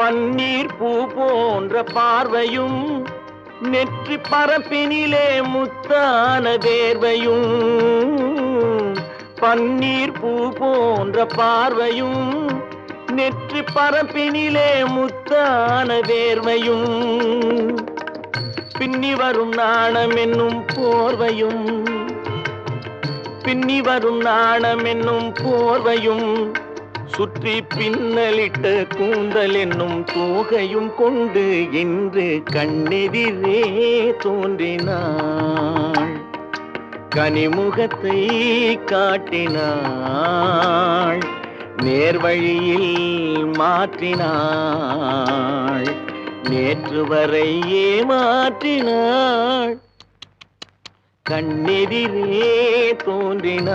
பன்னீர் பூ போன்ற பார்வையும் நெற்றி பரப்பினிலே முத்தான வேர்வையும். பன்னீர் பூ போன்ற பார்வையும் நெற்றி பரப்பினிலே முத்தான வேர்வையும். பின்னி வரும் நாணம் என்னும் போர்வையும், பின்னி வரும் நாணம் என்னும் போர்வையும், சுற்றி பின்னலிட்ட கூந்தல் என்னும் தூகையும் கொண்டு இன்று கண்ணெதிரே தோன்றினாள். கனிமுகத்தை காட்டினாள், நேர்வழியில் மாற்றினாள், நேற்று வரை ஏமாற்றினாள். கண்ணெதிரே தோன்றினாள்.